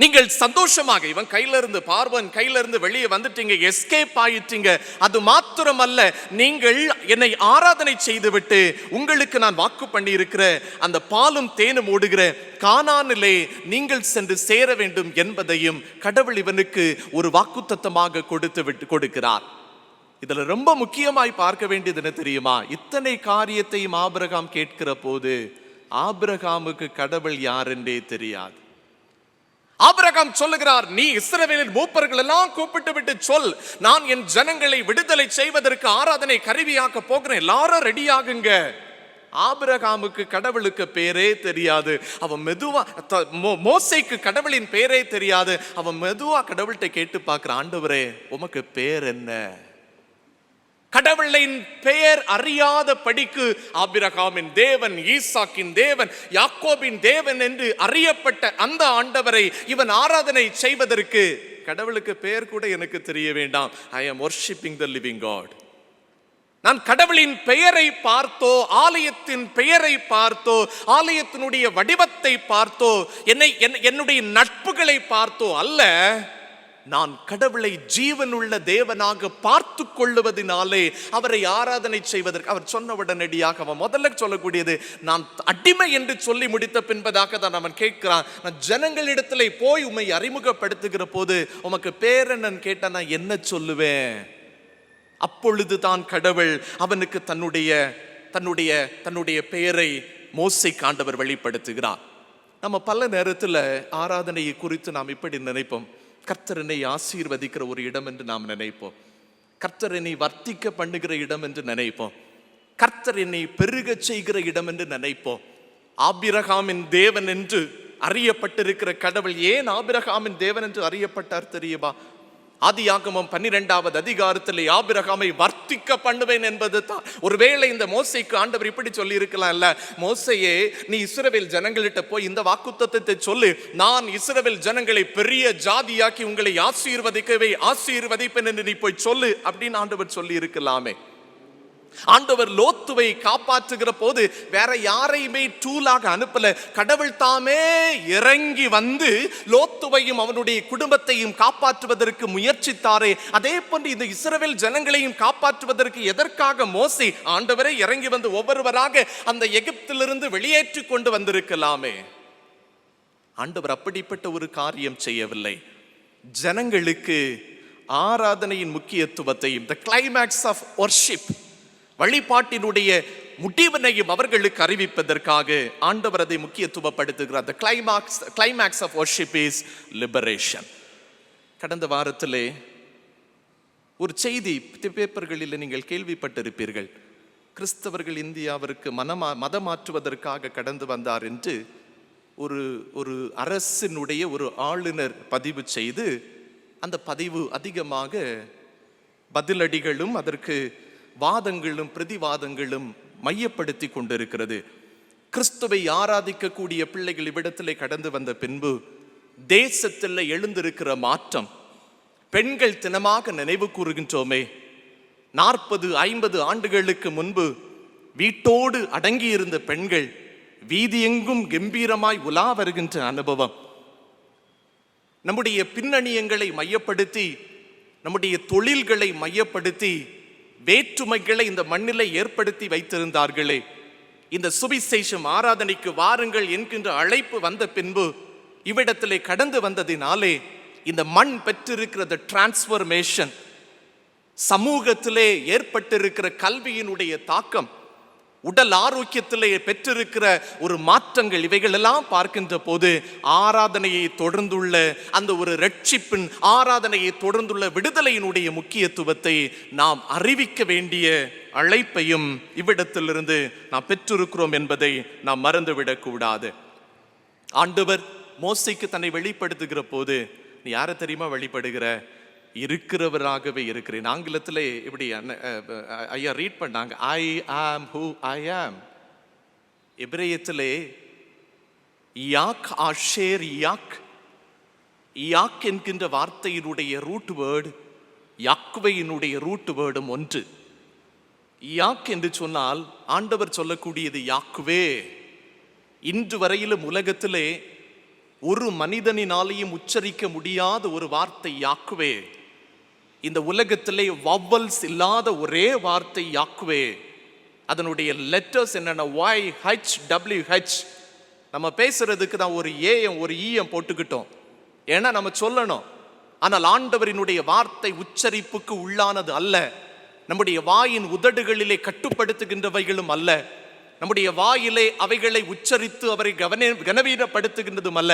Speaker 1: நீங்கள் சந்தோஷமாக, இவன் கையில இருந்து பார்வன் கையில இருந்து வெளியே வந்துட்டீங்க, எஸ்கேப் ஆயிட்டீங்க. அது மாத்திரமல்ல, நீங்கள் என்னை ஆராதனை செய்துவிட்டு உங்களுக்கு நான் வாக்கு பண்ணி இருக்கிற அந்த பாலும் தேனும் ஓடுகிற கானானிலே நீங்கள் சென்று சேர வேண்டும் என்பதையும் கடவுள் இவனுக்கு ஒரு வாக்குத்தத்தமாக கொடுக்கிறார். இதுல ரொம்ப முக்கியமாய் பார்க்க வேண்டியது என்ன தெரியுமா? இத்தனை காரியத்தையும் ஆபிரகாம் கேட்கிற போது ஆபிரகாமுக்கு கடவுள் யார் என்றே தெரியாது. ஆபிரகாம் சொல்லுகிறார், நீ இஸ்ரவேலின் மூப்பர்கள் எல்லாம் கூப்பிட்டு விட்டு சொல், நான் என் ஜனங்களை விடுதலை செய்வதற்கு ஆராதனை கருவியாக்க போகிறேன், எல்லாரும் ரெடியாகுங்க. ஆபிரகாமுக்கு கடவுளுக்கு பேரே தெரியாது. அவன் மெதுவா, மோசேக்கு கடவுளின் பேரே தெரியாது. அவன் மெதுவா கடவுள்கிட்ட கேட்டு பார்க்கிற, ஆண்டவரே உமக்கு பேர் என்ன? கடவுளின் பெயர் அறியாத படிக்கு ஆபிரகாமின் தேவன், ஈசாக்கின் தேவன், யாக்கோபின் தேவன் என்று அறியப்பட்ட அந்த ஆண்டவரை இவன் ஆராதனை செய்வதற்கு கடவுளுக்கு பெயர் கூட எனக்கு தெரிய வேண்டாம். ஐ am worshiping the living God. நான் கடவுளின் பெயரை பார்த்தோ, ஆலயத்தின் பெயரை பார்த்தோ, ஆலயத்தினுடைய வடிவத்தை பார்த்தோ, என்னுடைய நட்புகளை பார்த்தோ அல்ல, நான் கடவுளை ஜீவனுள்ள தேவனாக பார்த்து கொள்ளுவதனாலே அவரை ஆராதனை செய்வதற்கு அவர் சொன்ன உடனடியாக அவன் முதல்ல சொல்லக்கூடியது, நான் அடிமை என்று சொல்லி முடித்த பின்பதாக தான் அவன் கேட்கிறான், நான் ஜனங்களிடத்திலே போய் உம்மை அறிமுகப்படுத்துகிற போது உமக்கு பேர் என்னன்னு கேட்டா நான் என்ன சொல்லுவேன்? அப்பொழுதுதான் கடவுள் அவனுக்கு தன்னுடைய பெயரை மோசேக்கு ஆண்டவர் வெளிப்படுத்துகிறார். நம்ம பல நேரத்தில் ஆராதனையை குறித்து நாம் இப்படி நினைப்போம், கர்த்தர் என்னை ஆசீர்வதிக்கிற ஒரு இடம் என்று நாம் நினைப்போம், கர்த்தர் என்னை வர்த்திக்க பண்ணுகிற இடம் என்று நினைப்போம், கர்த்தர் என்னை பெருக செய்கிற இடம் என்று நினைப்போம். ஆபிரகாமின் தேவன் என்று அறியப்பட்டிருக்கிற கடவுள் ஏன் ஆபிரகாமின் தேவன் என்று அறியப்பட்டார் தெரியுமா? ஆதியாகமம் 12வது அதிகாரத்தில் ஆபிரகாமை வர்த்திக்க பண்ணுவேன் என்பது தான். ஒருவேளை இந்த மோசேக்கு ஆண்டவர் இப்படி சொல்லி இருக்கலாம், இல்ல மோசேயே நீ இஸ்ரவேல் ஜனங்கள்கிட்ட போய் இந்த வாக்குத்தத்தத்தை சொல்லு, நான் இஸ்ரவேல் ஜனங்களை பெரிய ஜாதியாக்கி உங்களை ஆசீர்வதிப்பேன் என்று நீ போய் சொல்லு அப்படின்னு ஆண்டவர் சொல்லி இருக்கலாமே. ஆண்டவர் லோத்துவை காப்பாற்றுகிற போது வேற யாரையுமே டூலாக அனுப்பல, கடவுள் தாமே இறங்கி வந்து லோத்துவையும் அவனுடைய குடும்பத்தையும் காப்பாற்றுவதற்கு முயற்சித்தாரே, அதே போன்று இந்த இஸ்ரவேல் ஜனங்களையும் காப்பாற்றுவதற்கு எதற்காக மோசே ஆண்டவரை இறங்கி வந்து ஒவ்வொருவராக அந்த எகிப்திலிருந்து வெளியேற்றி கொண்டு வந்திருக்கலாமே. ஆண்டவர் அப்படிப்பட்ட ஒரு காரியம் செய்யவில்லை. ஜனங்களுக்கு ஆராதனையின் முக்கியத்துவத்தையும், the climax of worship, வழிபாட்டினுடைய முடிவினையும் அவர்களுக்கு அறிவிப்பதற்காக ஆண்டவர் அதை முக்கியத்துவப்படுத்துகிறார். The climax of worship is liberation. கடந்த வாரத்திலே ஒரு செய்தி பேப்பர்களில் நீங்கள் கேள்விப்பட்டிருப்பீர்கள். கிறிஸ்தவர்கள் இந்தியாவிற்கு மதமாற்றுவதற்காக கடந்து வந்தார் என்று ஒரு அரசினுடைய ஒரு ஆளுநர் பதிவு செய்து, அந்த பதிவு அதிகமாக பதிலடிகளும் அதற்கு வாதங்களும் பிரதிவாதங்களும் மையப்படுத்தி கொண்டிருக்கிறது. கிறிஸ்துவை ஆராதிக்கக்கூடிய பிள்ளைகள் இவ்விடத்திலே கடந்து வந்த பின்பு தேசத்தில் எழுந்திருக்கிற மாற்றம், பெண்கள் தினமாக நினைவு கூறுகின்றோமே. 40-50 ஆண்டுகளுக்கு முன்பு வீட்டோடு அடங்கியிருந்த பெண்கள் வீதியெங்கும் கம்பீரமாய் உலா வருகின்ற அனுபவம். நம்முடைய பின்னணியங்களை மையப்படுத்தி, நம்முடைய தொழில்களை மையப்படுத்தி வேற்றுமைகளை இந்த மண்ணிலே ஏற்படுத்தி வைத்திருந்தார்களே, இந்த சுவிசேஷம் ஆராதனைக்கு வாருங்கள் என்கின்ற அழைப்பு வந்த பின்பு இவ்விடத்திலே கடந்து வந்ததினாலே இந்த மண் பெற்றிருக்கிற டிரான்ஸ்ஃபர்மேஷன், சமூகத்திலே ஏற்பட்டிருக்கிற கல்வியினுடைய தாக்கம், உடல் ஆரோக்கியத்திலே பெற்றிருக்கிற ஒரு மாற்றங்கள், இவைகள் எல்லாம் பார்க்கின்ற போது ஆராதனையை தொடர்ந்துள்ள அந்த ஒரு ரட்சிப்பின், ஆராதனையை தொடர்ந்துள்ள விடுதலையினுடைய முக்கியத்துவத்தை நாம் அறிவிக்க வேண்டிய அழைப்பையும் இவ்விடத்திலிருந்து நாம் பெற்றிருக்கிறோம் என்பதை நாம் மறந்துவிடக் கூடாது. ஆண்டவர் மோசேக்கு தன்னை வெளிப்படுத்துகிற போது, நீ யாரை தெரியுமா வெளிப்படுகிற? இருக்கிறவராகவே இருக்கிறேன். ஆங்கிலத்திலே இப்படி ஐயா ரீட் பண்ணாங்க, ஐ ஆம் ஹூ ஐ ஆம். எபிரேயத்திலே யாக் ஆஷேர் யாக், யாக் என்கின்ற வார்த்தையினுடைய ரூட் வேர்டு யாக்வேயினுடைய ரூட் வேர்டும் ஒன்று. யாக் என்று சொன்னால் ஆண்டவர் சொல்லக்கூடியது யாக்வே. இன்று வரையிலும் உலகத்திலே ஒரு மனிதனினாலேயும் உச்சரிக்க முடியாத ஒரு வார்த்தை யாக்வே. இந்த உலகத்திலே வவ்வல்ஸ் இல்லாத ஒரே வார்த்தை யாக்வே. அதனுடைய லெட்டர்ஸ் என்னென்ன? YHWH. நம்ம பேசுறதுக்கு தான் ஒரு ஏஎம் ஒரு ஈயம் போட்டுக்கிட்டோம், ஏன்னா நம்ம சொல்லணும். ஆனால் ஆண்டவரினுடைய வார்த்தை உச்சரிப்புக்கு உள்ளானது அல்ல. நம்முடைய வாயின் உதடுகளிலே கட்டுப்படுத்துகின்றவைகளும் அல்ல. நம்முடைய வாயிலே அவைகளை உச்சரித்து அவரை கனவீனப்படுத்துகின்றதும் அல்ல.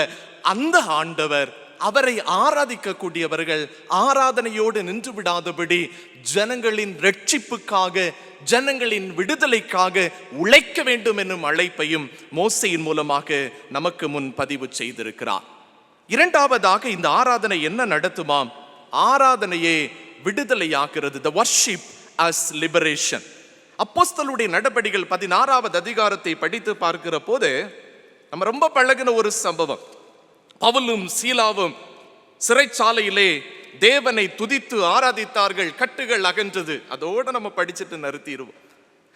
Speaker 1: அந்த ஆண்டவர், அவரை ஆராதிக்கக்கூடியவர்கள் ஆராதனையோடு நின்று விடாதபடி ஜனங்களின் ரட்சிப்புக்காக, ஜனங்களின் விடுதலைக்காக உழைக்க வேண்டும் என்னும் அழைப்பையும் மோசேயின் மூலமாக நமக்கு முன் பதிவு செய்திருக்கிறார். இரண்டாவதாக இந்த ஆராதனை என்ன நடத்துமாம்? ஆராதனையே விடுதலையாகிறது. The worship as liberation. அப்போஸ்தலருடைய நடபடிகள் 16வது அதிகாரத்தை படித்து பார்க்கிற போது நம்ம ரொம்ப பழகின ஒரு சம்பவம். பவுலும் சீலாவும் சிறைச்சாலையிலே தேவனை துதித்து ஆராதித்தார்கள், கட்டுகள் அகன்றது. அதோட நம்ம படிச்சுட்டு நிறுத்திடுவோம்.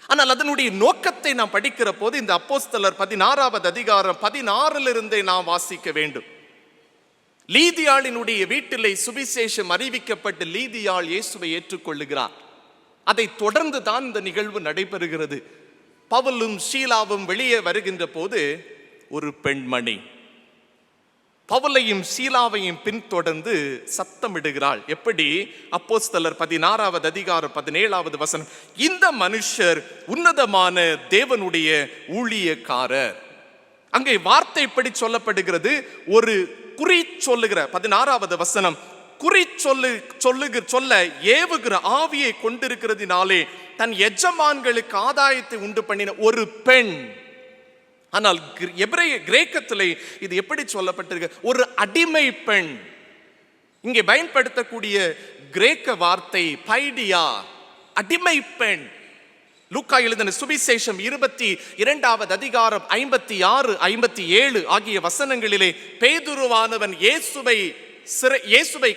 Speaker 1: ஆனால் அதனுடைய நோக்கத்தை நாம் படிக்கிற போது இந்த அப்போஸ்தலர் 16வது அதிகாரம் 16 நாம் வாசிக்க வேண்டும். லீதியாளினுடைய வீட்டிலே சுவிசேஷம் அறிவிக்கப்பட்டு லீதியாள் இயேசுவை ஏற்றுக்கொள்ளுகிறார். அதை தொடர்ந்து தான் இந்த நிகழ்வு நடைபெறுகிறது. பவுலும் சீலாவும் வெளியே வருகின்ற போது ஒரு பெண்மணி பவுலையும் சீலாவையும் பின்தொடர்ந்து சத்தமிடுகிறாள். எப்படி? அப்போஸ்தலர் 16வது அதிகாரம் 17வது வசனம், இந்த மனுஷர் உன்னதமான தேவனுடைய ஊழியக்காரர். அங்கே வார்த்தை எப்படி சொல்லப்படுகிறது? ஒரு குறி சொல்லுகிற 16வது வசனம், குறி சொல்ல ஏவுகிற ஆவியை கொண்டிருக்கிறதினாலே தன் எஜமான்களுக்கு ஆதாயத்தை உண்டு பண்ணின ஒரு பெண். ஆனால் கிரேக்கத்திலே இது எப்படி சொல்லப்பட்டிருக்கு? ஒரு அடிமை பெண். இங்கே பயன்படுத்தக்கூடிய கிரேக்க வார்த்தை பைடியா, அடிமை பெண். லூக்கா எழுதின சுவிசேஷம் 22வது அதிகாரம் 56, 57 ஆகிய வசனங்களிலே பேதுருவானவன் இயேசுவை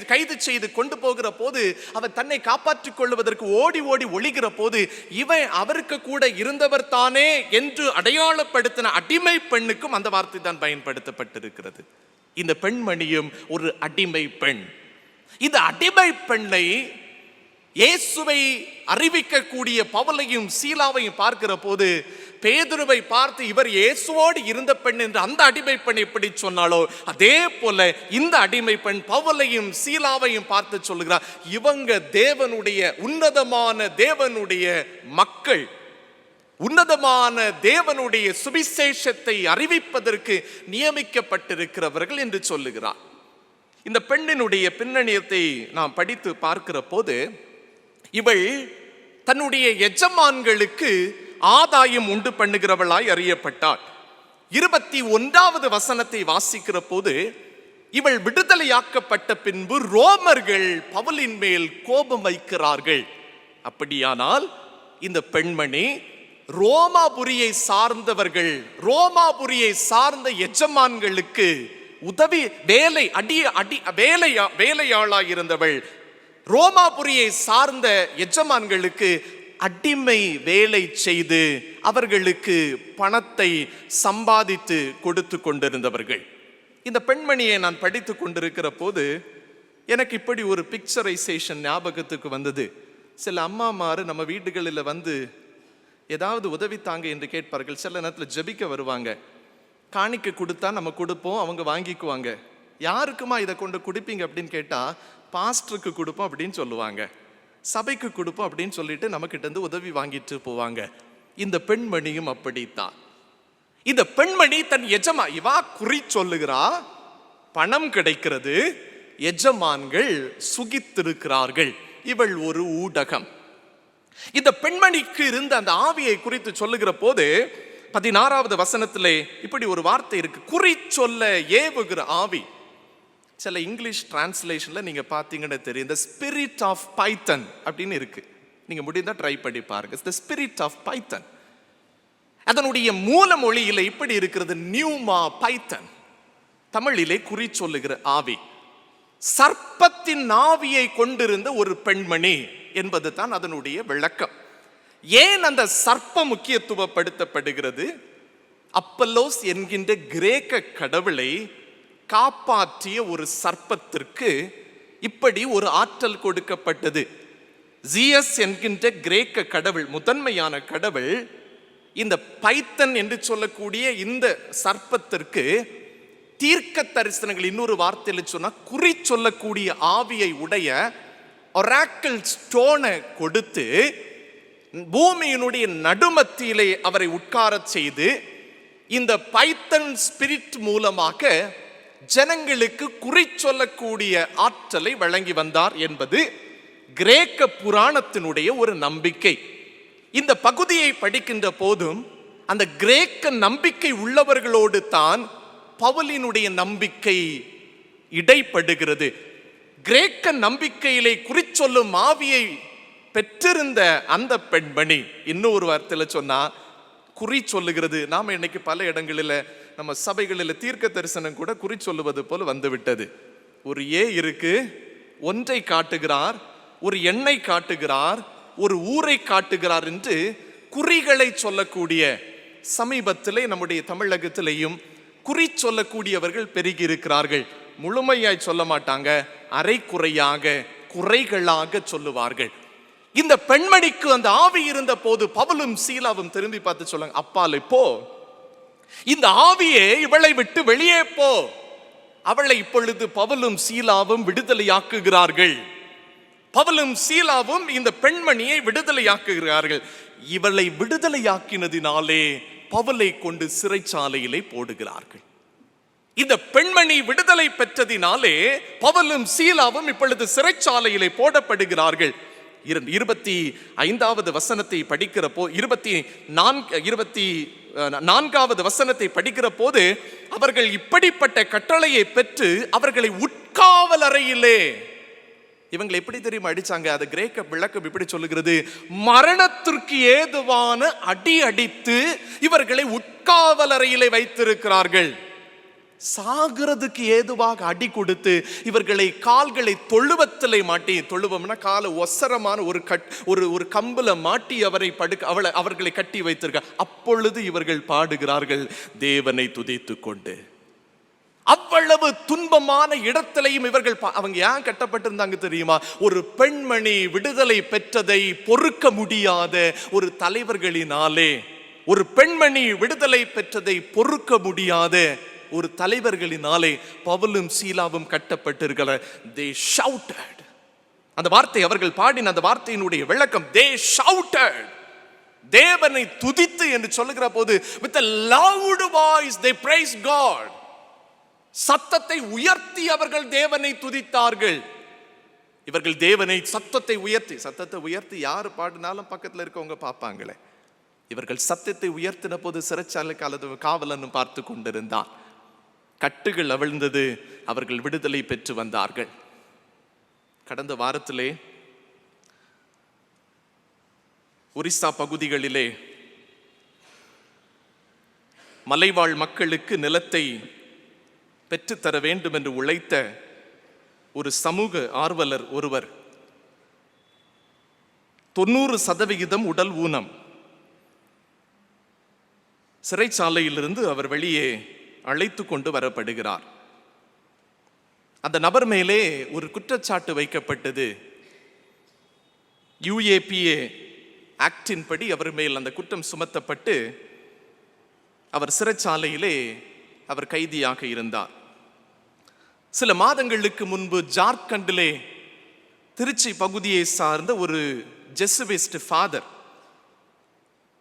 Speaker 1: கைது செய்து கொண்டு போகிற போது அவன் தன்னை காப்பாற்றிக் கொள்வதற்கு ஓடி ஓடி ஒளிகிற போது இவன் அவருக்கு கூட இருந்தவர் தானே என்று அடையாளப்படுத்தின அடிமை பெண்ணுக்கும் அந்த வார்த்தை தான் பயன்படுத்தப்பட்டிருக்கிறது. இந்த பெண்மணியும் ஒரு அடிமை பெண். இந்த அடிமை பெண்ணை இயேசுவை அறிவிக்கக்கூடிய பவுலையும் சீலாவையும் பார்க்கிற போது பேதுருவை பார்த்து இவர் இயேசுவோடு இருந்த பெண் என்று அந்த அடிமை பெண் எப்படி சொன்னாலோ அதே போல இந்த அடிமை பெண் பவுலையும் சீலாவையும் பார்த்து சொல்லுகிறார், இவங்க தேவனுடைய உன்னதமான தேவனுடைய மக்கள். உன்னதமான தேவனுடைய சுவிசேஷத்தை அறிவிப்பதற்கு நியமிக்கப்பட்டிருக்கிறவர்கள் என்று சொல்லுகிறார். இந்த பெண்ணினுடைய பின்னணியத்தை நாம் படித்து பார்க்கிற போது இவள் தன்னுடைய எஜமான்களுக்கு ஆதாயம் உண்டு பண்ணுகிறவளாய் அறியப்பட்டாள். 21வது வசனத்தை வாசிக்கிற போது இவள் விடுதலையாக்கப்பட்ட பின்பு ரோமர்கள் பவுலின் மேல் கோபம் வைக்கிறார்கள். அப்படியானால் இந்த பெண்மணி ரோமாபுரியை சார்ந்தவர்கள், ரோமாபுரியை சார்ந்த எஜமான்களுக்கு உதவி வேலையாளாய் இருந்தவள், ரோமாபுரியை சார்ந்த எஜமான்களுக்கு அடிமை வேலை செய்து அவர்களுக்கு பணத்தை சம்பாதித்து கொடுத்து கொண்டிருந்தவர்கள். இந்த பெண்மணியை நான் படித்து கொண்டிருக்கிற போது எனக்கு இப்படி ஒரு பிக்சரைசேஷன் ஞாபகத்துக்கு வந்தது. சில அம்மாமாரு நம்ம வீடுகளில் வந்து ஏதாவது உதவி தாங்க என்று கேட்பார்கள். சில நேரத்தில் ஜெபிக்க வருவாங்க. காணிக்க கொடுத்தா நம்ம கொடுப்போம், அவங்க வாங்கிக்குவாங்க. யாருக்குமா இதை கொண்டு குடிப்பீங்க அப்படின்னு கேட்டால் பாஸ்டருக்கு கொடுப்போம் அப்படின்னு சொல்லுவாங்க, சபைக்கு கொடுப்போம் அப்படின்னு சொல்லிட்டு நம்மக்கிட்ட இருந்து உதவி வாங்கிட்டு போவாங்க. இந்த பெண்மணியும் அப்படித்தான். இந்த பெண்மணி தன் இவா குறி சொல்லுகிறா, பணம் கிடைக்கிறது, எஜமான்கள் சுகித்திருக்கிறார்கள். இவள் ஒரு ஊடகம். இந்த பெண்மணிக்கு இருந்த அந்த ஆவியை குறித்து சொல்லுகிற போது 16வது வசனத்திலே இப்படி ஒரு வார்த்தை இருக்கு, குறி சொல்ல ஏவுகிற ஆவி. சில இங்கிலீஷ் டிரான்ஸ்லேஷன்ல நீங்க பாத்தீங்கன்னு தெரியும், இந்த ஸ்பிரிட் ஆஃப் பைத்தன் அப்படின்னு இருக்கு. நீங்க முடிந்தா ட்ரை பண்ணி பாருங்க. தி ஸ்பிரிட் ஆஃப் பைத்தன். அதனுடைய மூல மொழியில இப்படி இருக்கிறது, நியூமா பைத்தன். தமிழிலே குறி சொல்லுகிற ஆவி. சர்ப்பத்தின் ஆவியை கொண்டிருந்த ஒரு பெண்மணி என்பது தான் அதனுடைய விளக்கம். ஏன் அந்த சர்ப்பம் முக்கியத்துவப்படுத்தப்படுகிறது? அப்பல்லோஸ் என்கின்ற கிரேக்க கடவுளை காப்பாற்றிய ஒரு சர்ப்பத்திற்கு இப்படி ஒரு ஆற்றல் கொடுக்கப்பட்டது. ஜியஸ் என்கின்ற கிரேக்க கடவுள், முதன்மையான கடவுள், இந்த பைத்தன் என்று சொல்லக்கூடிய இந்த சர்ப்பத்திற்கு தீர்க்க தரிசனங்கள், இன்னொரு வார்த்தையில் சொன்னா குறி சொல்லக்கூடிய ஆவியை உடைய ஒராக்கிள் ஸ்டோனை கொடுத்து பூமியினுடைய நடுமத்தியிலே அவரை உட்காரச் செய்து இந்த பைத்தன் ஸ்பிரிட் மூலமாக ஜனங்களுக்கு குறி சொல்லக்கூடிய ஆற்றலை வழங்கி வந்தார் என்பது கிரேக்க புராணத்தினுடைய ஒரு நம்பிக்கை. இந்த பகுதியை படிக்கின்ற போதும் அந்த கிரேக்க நம்பிக்கை உள்ளவர்களோடு தான் பவுலினுடைய நம்பிக்கை இடைப்படுகிறது. கிரேக்க நம்பிக்கையிலே குறிச்சொல்லும் ஆவியை பெற்றிருந்த அந்த பெண்மணி, இன்னொரு வார்த்தையில் சொன்னா குறி சொல்லுகிறது. நாம இன்னைக்கு பல இடங்களில் நம்ம சபைகளில் தீர்க்க தரிசனம் கூட குறி சொல்லுவது போல வந்துவிட்டது. ஒரு இருக்கு, ஒன்றை காட்டுகிறார், ஒரு எண்ணை காட்டுகிறார், ஒரு ஊரை காட்டுகிறார் என்று குறிகளை சொல்லக்கூடிய, சமீபத்திலே நம்முடைய தமிழகத்திலேயும் குறி சொல்லக்கூடியவர்கள் பெருகி இருக்கிறார்கள். முழுமையாய் சொல்ல மாட்டாங்க, அரைக்குறையாக, குறைகளாக சொல்லுவார்கள். இந்த பெண்மணிக்கு அந்த ஆவி இருந்த போது பவுலும் சீலாவும் திரும்பி பார்த்து சொல்லுங்க, அப்பாலே போ, இந்த ஆவியே இவளை விட்டு வெளியே போ. அவளை இப்பொழுது பவுலும் சீலாவும் விடுதலையாக்குகிறார்கள். பவுலும் சீலாவும் இந்த பெண்மணியை விடுதலையாக்குகிறார்கள். இவளை விடுதலையாக்கினதினாலே பவுலை கொண்டு சிறைச்சாலையிலே போடுகிறார்கள். இந்த பெண்மணி விடுதலை பெற்றதினாலே பவுலும் சீலாவும் இப்பொழுது சிறைச்சாலையிலே போடப்படுகிறார்கள். 25வது வசனத்தை படிக்கிற போது, 24வது வசனத்தை படிக்கிற போது அவர்கள் இப்படிப்பட்ட கட்டளையை பெற்று அவர்களை உட்காவல் அறையிலே, இவங்களை எப்படி தெரியுமா அடிச்சாங்க? அது கிரேக்க விளக்கம் இப்படி சொல்லுகிறது, மரணத்திற்கு ஏதுவான அடி அடித்து இவர்களை உட்காவல் அறையிலே வைத்திருக்கிறார்கள். சாகிறதுக்கு ஏதுவாக அடி கொடுத்து இவர்களை கால்களை தொழுவத்திலே மாட்டி, தொழுவம்னா கால ஒசரமான ஒரு கம்புல மாட்டி அவர்களை கட்டி வைத்திருக்க. அப்பொழுது இவர்கள் பாடுகிறார்கள் தேவனை துதித்து கொண்டு. அவ்வளவு துன்பமான இடத்திலையும் இவர்கள் அவங்க ஏன் கட்டப்பட்டிருந்தாங்க தெரியுமா? ஒரு பெண்மணி விடுதலை பெற்றதை பொறுக்க முடியாத ஒரு தலைவர்களினாலே, ஒரு பெண்மணி விடுதலை பெற்றதை பொறுக்க முடியாத ஒரு தலைவர்களினாலே பவுலும் சீலாவும் கட்டப்பட்டிருக்கிற. they shouted. அந்த வார்த்தை அவர்கள் பாடின அந்த வார்த்தையினுடைய விளக்கம், they shouted. தேவனை துதித்து என்று சொல்லுகிற போது with a loud voice they praise God. சத்தத்தை உயர்த்தி அவர்கள் தேவனை துதித்தார்கள். இவர்கள் தேவனை சத்தத்தை உயர்த்தி யாரு பாடினாலும் பக்கத்தில் இருக்கவங்க பார்ப்பாங்களே. இவர்கள் சத்தத்தை உயர்த்தின போது சிறைச்சாலை காவலன் பார்த்து கொண்டிருந்தான். கட்டுகள் அவிழ்ந்தது, அவர்கள் விடுதலை பெற்று வந்தார்கள். கடந்த வாரத்திலே ஒரிசா பகுதிகளிலே மலைவாழ் மக்களுக்கு நிலத்தை பெற்றுத்தர வேண்டும் என்று உழைத்த ஒரு சமூக ஆர்வலர் ஒருவர் 90% உடல் ஊனம். சிறைச்சாலையிலிருந்து அவர் வெளியே அழைத்து கொண்டு வரப்படுகிறார். அந்த நபர் மேலே ஒரு குற்றச்சாட்டு வைக்கப்பட்டது. UAPA ஆக்டின் படி அவர் மேல் அந்த குற்றம் சுமத்தப்பட்டு அவர் சிறைச்சாலையிலே அவர் கைதியாக இருந்தார். சில மாதங்களுக்கு முன்பு ஜார்க்கண்டிலே திருச்சி பகுதியை சார்ந்த ஒரு ஜெசுவிஸ்ட் ஃபாதர்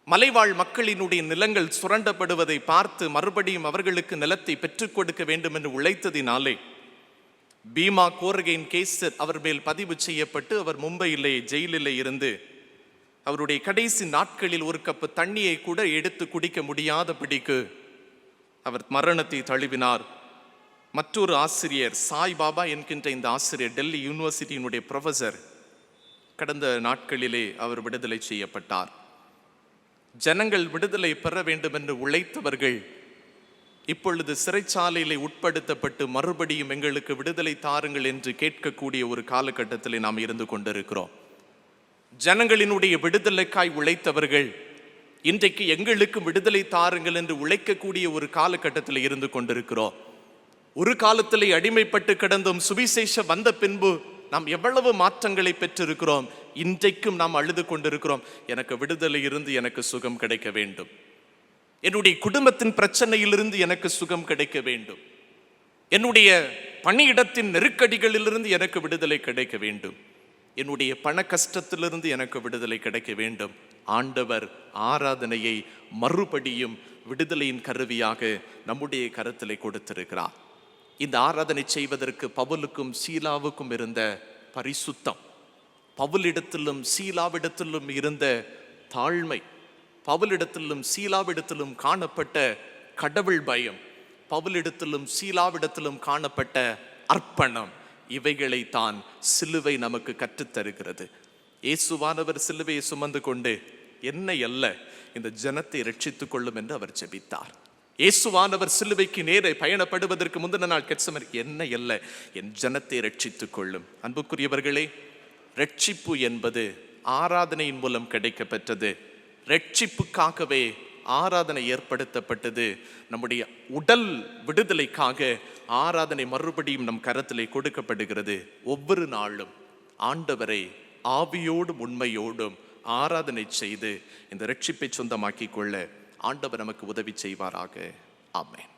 Speaker 1: மலைவாழ் மக்களினுடைய நிலங்கள் சுரண்டப்படுவதை பார்த்து மறுபடியும் அவர்களுக்கு நிலத்தை பெற்றுக் கொடுக்க வேண்டும் என்று உழைத்ததினாலே பீமா கோர்கெயின் கேஸ் அவர் மேல் பதிவு செய்யப்பட்டு அவர் மும்பையிலே ஜெயிலிலே இருந்து அவருடைய கடைசி நாட்களில் ஒரு கப்பு தண்ணியை கூட எடுத்து குடிக்க முடியாதபடிக்கு அவர் மரணத்தை தழுவினார். மற்றொரு ஆசிரியர் சாய் பாபா என்கின்ற இந்த ஆசிரியர் டெல்லி யூனிவர்சிட்டியினுடைய ப்ரொஃபசர் கடந்த நாட்களிலே அவர் விடுதலை செய்யப்பட்டார். ஜனங்கள் விடுதலை பெற வேண்டும் என்று உழைத்தவர்கள் இப்பொழுது சிறைச்சாலையிலே உட்படுத்தப்பட்டு மறுபடியும் எங்களுக்கு விடுதலை தாருங்கள் என்று கேட்கக்கூடிய ஒரு காலகட்டத்தில் நாம் இருந்து கொண்டிருக்கிறோம். ஜனங்களினுடைய விடுதலைக்காய் உழைத்தவர்கள் இன்றைக்கு எங்களுக்கு விடுதலை தாருங்கள் என்று உழைக்கக்கூடிய ஒரு காலகட்டத்தில் இருந்து கொண்டிருக்கிறோம். ஒரு காலத்திலே அடிமைப்பட்டு கிடந்தும் சுவிசேஷம் வந்த பின்பு நாம் எவ்வளவு மாற்றங்களை பெற்றிருக்கிறோம். இன்றைக்கும் நாம் அழுது கொண்டிருக்கிறோம், எனக்கு விடுதலை இருந்து எனக்கு சுகம் கிடைக்க வேண்டும், என்னுடைய குடும்பத்தின் பிரச்சனையிலிருந்து எனக்கு சுகம் கிடைக்க வேண்டும், என்னுடைய பணியிடத்தின் நெருக்கடிகளிலிருந்து எனக்கு விடுதலை கிடைக்க வேண்டும், என்னுடைய பண கஷ்டத்திலிருந்து எனக்கு விடுதலை கிடைக்க வேண்டும். ஆண்டவர் ஆராதனையை மறுபடியும் விடுதலையின் கருவியாக நம்முடைய கரத்திலே கொடுத்திருக்கிறார். இந்த ஆராதனை செய்வதற்கு பவுலுக்கும் சீலாவுக்கும் இருந்த பரிசுத்தம், பவுலிடத்திலும் சீலாவிடத்திலும் இருந்த தாழ்மை, பவுலிடத்திலும் சீலாவிடத்திலும் காணப்பட்ட கடவுள் பயம், பவுலிடத்திலும் சீலாவிடத்திலும் காணப்பட்ட அர்ப்பணம், இவைகளை தான் சிலுவை நமக்கு கற்றுத்தருகிறது. இயேசுவானவர் சிலுவையை சுமந்து கொண்டு என்னை அல்ல இந்த ஜனத்தை ரட்சித்துக் கொள்ளும் என்று அவர் ஜெபித்தார். இயேசுவானவர் சிலுவைக்கு நேரே பயணப்படுவதற்கு முந்தின நாள் கெத்செமனே, என்னை அல்ல என் ஜனத்தை ரட்சித்துக் கொள்ளும். அன்புக்குரியவர்களே, ரட்சிப்பு என்பது ஆராதனையின் மூலம் கிடைக்கப்பெற்றது. ரட்சிப்புக்காகவே ஆராதனை ஏற்படுத்தப்பட்டது. நம்முடைய உடல் விடுதலைக்காக ஆராதனை மறுபடியும் நம் கரத்திலே கொடுக்கப்படுகிறது. ஒவ்வொரு நாளும் ஆண்டவரை ஆவியோடும் உண்மையோடும் ஆராதனை செய்து இந்த ரட்சிப்பை சொந்தமாக்கிக் கொள்ள ஆண்டவர் நமக்கு உதவி செய்வாராக. ஆமென்.